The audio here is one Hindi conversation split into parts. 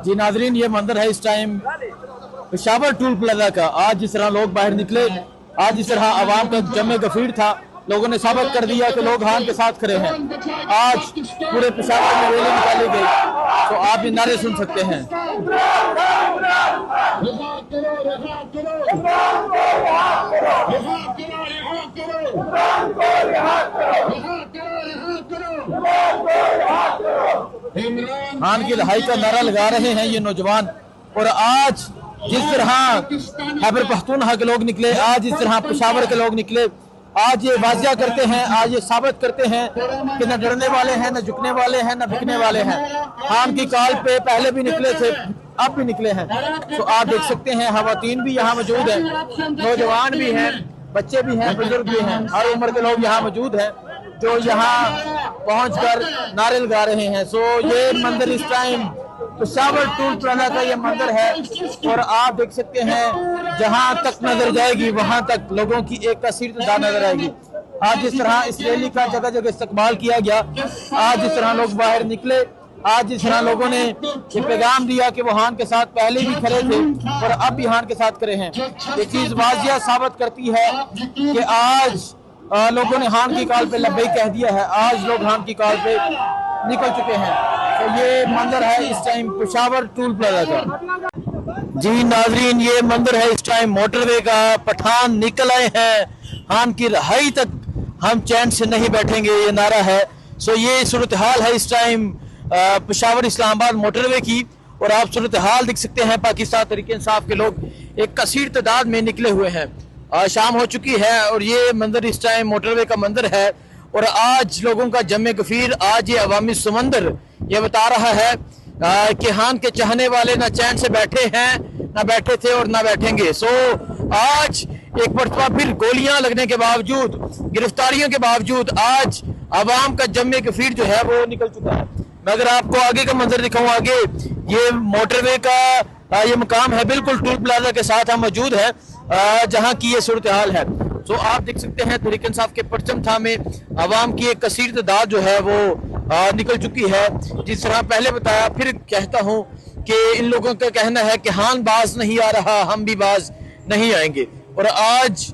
जी नाजरीन, ये मंदिर है इस टाइम पेशावर टूल प्लाजा का। आज जिस तरह लोग बाहर निकले, आज जिस तरह आवाम का जमे गफीर था, लोगों ने साबित कर दिया कि लोग हान के साथ खड़े हैं। आज पूरे पेशावर में रैली निकाली गई, तो आप ये नारे सुन सकते हैं। हान की रिहाई का नारा लगा रहे हैं ये नौजवान। और आज जिस तरह खैबर पख्तूनख्वा के लोग निकले, आज जिस तरह पेशावर के लोग निकले, आज ये वाजिया करते हैं, आज ये साबित करते हैं कि न डरने वाले हैं, न झुकने वाले हैं, न बिकने वाले हैं। हान की काल पे पहले भी निकले थे, अब भी निकले हैं। तो आप देख सकते हैं खवातीन भी यहाँ मौजूद हैं, नौजवान भी हैं, बच्चे भी हैं, बुजुर्ग भी हैं, हर उम्र के लोग यहाँ मौजूद हैं जो यहाँ पहुँचकर नारे लगा रहे हैं। सो ये मंदिर इस टाइम पेशावर टूल प्लाजा का ये मंदिर है। और आप देख सकते हैं जहां तक नजर जाएगी वहां तक लोगों की एक कसीर तादाद नजर आएगी। आज जिस तरह इस रैली का जगह जगह इस्तकबाल किया गया, आज जिस तरह लोग बाहर निकले, आज जिस तरह लोगों ने ये पैगाम दिया कि वो हान के साथ पहले भी खड़े थे और अब भी हान के साथ खड़े हैं, ये चीज वाजिया साबित करती है कि आज लोगों ने हान की काल पे लब्बैक कह दिया है। आज लोग हान की काल पे निकल चुके हैं। तो ये मंदिर है इस टाइम पेशावर टूल प्लाजा का। जी नाजरीन, ये मंदिर है इस टाइम मोटरवे का। पठान निकल आए हैं, हान की रिहाई तक हम चैन से नहीं बैठेंगे, ये नारा है। सो ये सूरत हाल है इस टाइम पेशावर इस्लामाबाद मोटरवे की। और आप सूरत हाल देख सकते हैं, पाकिस्तान तहरीक इंसाफ के लोग एक कसीर तादाद में निकले हुए हैं। शाम हो चुकी है और ये मंदिर इस टाइम मोटरवे का मंदिर है। और आज लोगों का जमे गफीर, आज ये अवामी समंदर ये बता रहा है कि हान के चाहने वाले ना चैन से बैठे हैं, ना बैठे थे और ना बैठेंगे। सो आज एक मरतबा फिर गोलियां लगने के बावजूद, गिरफ्तारियों के बावजूद आज अवाम का जमे गफीर जो है वो निकल चुका है। मैं अगर आपको आगे का मंजर दिखाऊं, आगे ये मोटरवे का ये मुकाम है, बिल्कुल टूल प्लाजा के साथ हम मौजूद है जहाँ की ये सूरत हाल है। तो आप देख सकते हैं तहरीक इंसाफ के परचम थामे अवाम की एक कसीर तादाद जो है वो निकल चुकी है। जिस तरह पहले बताया, फिर कहता हूँ कि इन लोगों का कहना है कि हान बाज नहीं आ रहा, हम भी बाज नहीं आएंगे। और आज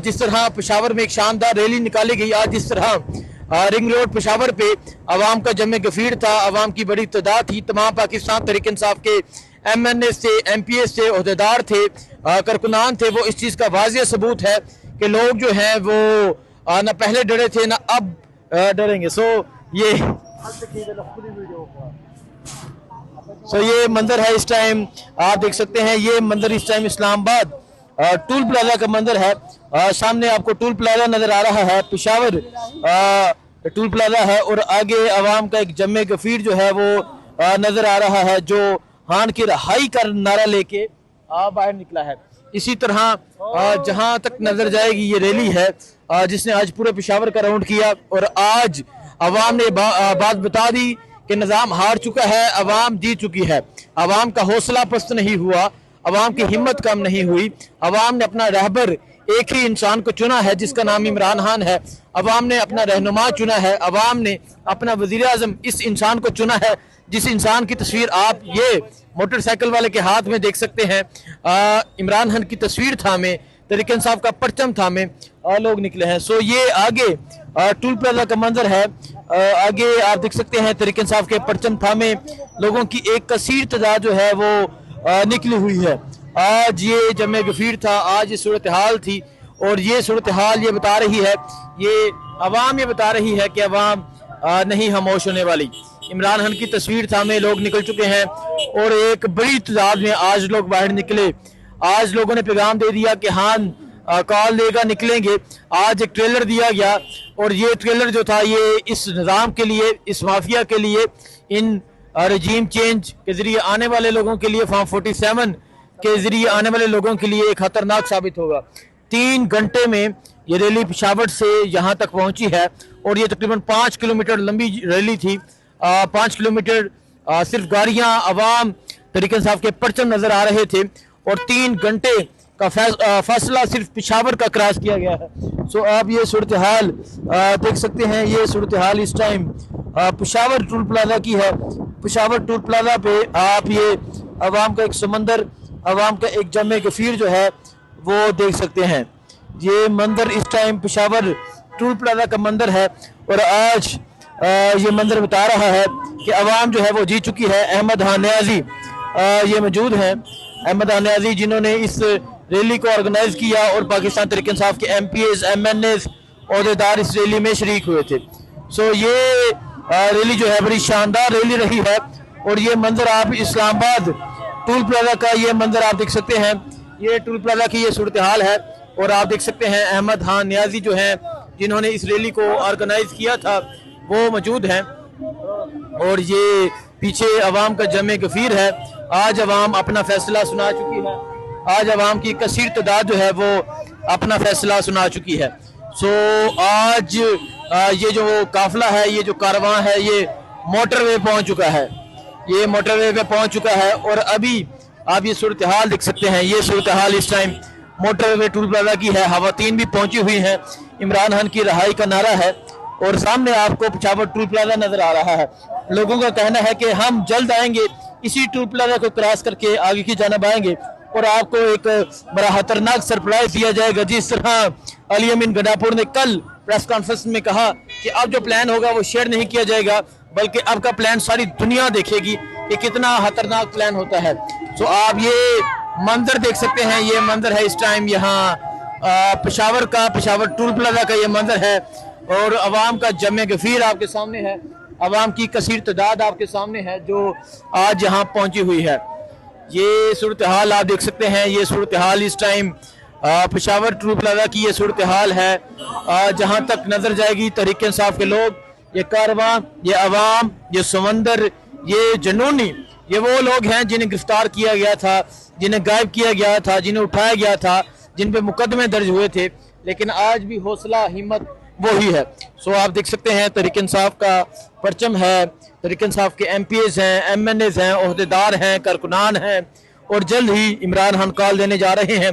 जिस तरह पेशावर में एक शानदार रैली निकाली गई, आज जिस तरह रिंग रोड पेशावर पे अवाम का जमे गफीर था, अवाम की बड़ी तादाद थी, तमाम पाकिस्तान तहरीक इंसाफ के MNA से, MPA से ओहदेदार थे, कारकुनान थे, वो इस चीज़ का वाज़िह सबूत है कि लोग जो हैं वो ना पहले डरे थे ना अब डरेंगे। सो ये मंदिर है इस टाइम, आप देख सकते हैं ये मंदिर इस टाइम इस्लामाबाद टूल प्लाजा का मंदिर है। सामने आपको टूल प्लाजा नजर आ रहा है, पेशावर टूल प्लाजा है। और आगे अवाम का एक जमे गफीर जो है वो नजर आ रहा है, जो हान की रिहाई का नारा लेके बाहर निकला है। इसी तरह जहां तक नजर जाएगी ये रैली है जिसने आज पूरे पेशावर का राउंड किया। और आज अवाम ने बात बता दी कि निज़ाम हार चुका है, अवाम जीत चुकी है। अवाम का हौसला पस्त नहीं हुआ, अवाम की हिम्मत कम नहीं हुई। अवाम ने अपना रहबर एक ही इंसान को चुना है जिसका नाम इमरान खान है। अवाम ने अपना रहनुमा चुना है, अवाम ने अपना वजीर आजम इस इंसान को चुना है जिस इंसान की तस्वीर आप ये मोटरसाइकिल वाले के हाथ में देख सकते हैं। इमरान खान की तस्वीर थामे, तहरीक इंसाफ का परचम थामे लोग निकले हैं। सो ये आगे टूल प्लाजा का मंजर है, आगे आप देख सकते हैं तहरीक इंसाफ के परचम थामे लोगों की एक कसीर तादाद जो है वो निकली हुई है। आज ये जमे गफीर था, आज ये सूरत हाल थी। और ये सूरत हाल ये बता रही है, ये अवाम ये बता रही है कि अवाम नहीं खामोश होने वाली। इमरान खान की तस्वीर थामे लोग निकल चुके हैं और एक बड़ी तादाद में आज लोग बाहर निकले। आज लोगों ने पैगाम दे दिया कि हान कॉल देगा, निकलेंगे। आज एक ट्रेलर दिया गया और ये ट्रेलर जो था ये इस निज़ाम के लिए, इस माफिया के लिए, इन रजीम चेंज के जरिए आने वाले लोगों के लिए, फॉर्म 47 के जरिए आने वाले लोगों के लिए एक खतरनाक साबित होगा। 3 घंटे में ये रैली पेशावर से यहाँ तक पहुँची है और ये तकरीबन 5 किलोमीटर लंबी रैली थी। 5 किलोमीटर सिर्फ गाड़ियां, अवाम, तहरीक इंसाफ के परचम नजर आ रहे थे और 3 घंटे का फासला सिर्फ पेशावर का क्रॉस किया गया है। सो आप ये सूरत हाल देख सकते हैं, ये सूरत हाल इस टाइम पेशावर टूल प्लाजा की है। पेशावर टूल प्लाजा पे आप ये अवाम का एक समंदर, अवाम का एक जमे गफीर जो है वो देख सकते हैं। ये मंदिर इस टाइम पेशावर टूल प्लाजा का मंदिर है और आज ये मंदिर बता रहा है कि अवाम जो है वो जीत चुकी है। अहमद खान न्याजी ये मौजूद हैं, अहमद खान न्याजी जिन्होंने इस रैली को ऑर्गेनाइज किया और पाकिस्तान तहरीक इंसाफ के MPs MNAs अहदेदार इस रैली में शरीक हुए थे। सो ये रैली जो है बड़ी शानदार रैली रही है और ये मंजर आप इस्लामाबाद टूल प्लाजा का ये मंजर आप देख सकते हैं। ये टूल प्लाजा की ये सूरत हाल है और आप देख सकते हैं अहमद खान न्याजी जो हैं जिन्होंने इस रैली को ऑर्गेनाइज किया था वो मौजूद हैं और ये पीछे अवाम का जमे गफीर है। आज अवाम अपना फैसला सुना चुकी है, आज अवाम की कसीर तादाद जो है वो अपना फैसला सुना चुकी है। सो आज ये जो काफिला है, ये जो कारवां है, ये मोटरवे पहुंच चुका है, ये मोटरवे पे पहुंच चुका है और अभी आप ये सूरत हाल देख सकते हैं। ये सूरत हाल इस टाइम मोटरवे टूल प्लाजा की है। हवातीन भी पहुंची हुई हैं, इमरान खान की रहाई का नारा है और सामने आपको पेशावर टूल प्लाजा नजर आ रहा है। लोगों का कहना है कि हम जल्द आएंगे, इसी टूल प्लाजा को क्रॉस करके आगे की जानब आएंगे और आपको एक बड़ा खतरनाक सरप्राइज दिया जाएगा। जिस तरह अली अमीन गंडापुर ने कल प्रेस कॉन्फ्रेंस में कहा कि अब जो प्लान होगा वो शेयर नहीं किया जाएगा, बल्कि अब का प्लान सारी दुनिया देखेगी कि कितना खतरनाक प्लान होता है। तो आप ये मंजर देख सकते हैं, ये मंजर है इस टाइम यहाँ पेशावर का, पेशावर टूल प्लाजा का ये मंजर है और अवाम का जमे गफीर आपके सामने है, अवाम की कसीर तादाद आपके सामने है जो आज यहाँ पहुंची हुई है। ये सूरत हाल आप देख सकते हैं, ये सूरत हाल इस टाइम पेशावर टूल प्लाजा की ये सूरत हाल है। जहाँ तक नजर जाएगी तहरीक इंसाफ के लोग, ये कारवां, ये अवाम, ये समंदर, ये जनूनी, ये वो लोग हैं जिन्हें गिरफ्तार किया गया था, जिन्हें गायब किया गया था, जिन्हें उठाया गया था, जिन पे मुकदमे दर्ज हुए थे, लेकिन आज भी हौसला हिम्मत वो ही है। सो आप देख सकते हैं तहरीक इंसाफ का परचम है, तहरीक इंसाफ के MPs हैं, MNAs हैं, अहदेदार हैं, कारकुनान हैं और जल्द ही इमरान खान कॉल देने जा रहे हैं।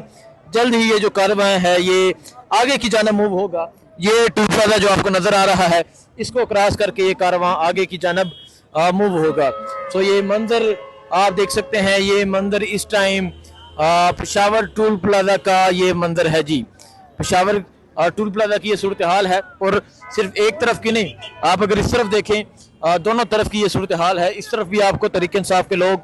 जल्द ही ये जो कारवां है ये आगे की जानब मूव होगा। ये टूल प्लाजा जो आपको नजर आ रहा है इसको क्रॉस करके ये कारवां आगे की जानब मूव होगा। सो ये मंजर आप देख सकते हैं, ये मंजर इस टाइम पेशावर टूल प्लाजा का ये मंजर है जी। पेशावर टूल प्लाजा की ये सूरत हाल है और सिर्फ एक तरफ की नहीं, आप अगर इस तरफ देखें दोनों तरफ की ये सूरत हाल है। इस तरफ भी आपको तहरीक इंसाफ के लोग,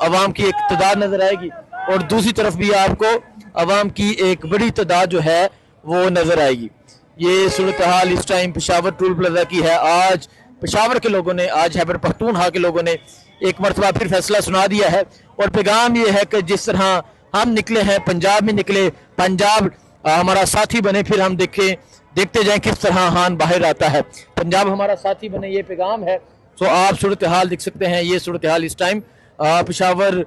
अवाम की एक तादाद नजर आएगी और दूसरी तरफ भी आपको अवाम की एक बड़ी तादाद जो है वो नजर आएगी। ये सूरत हाल इस टाइम पेशावर टूल प्लाजा की है। आज पेशावर के लोगों ने, आज खैबर पख्तूनख्वा के लोगों ने एक मरतबा फिर फैसला सुना दिया है और पैगाम ये है कि जिस तरह हम निकले हैं, पंजाब में निकले, पंजाब हमारा साथी बने, फिर हम देखते जाएं किस तरह खान बाहर आता है, पंजाब हमारा साथी बने, ये पैगाम है। तो आप सूरत हाल देख सकते हैं, ये सूरत हाल इस टाइम पेशावर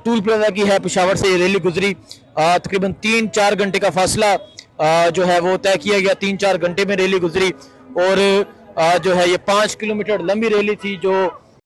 टूल प्लाजा की है। पेशावर से ये रैली गुजरी, तकरीबन 3-4 घंटे का फासला जो है वो तय किया गया, 3-4 घंटे में रैली गुजरी और जो है ये 5 किलोमीटर लंबी रैली थी जो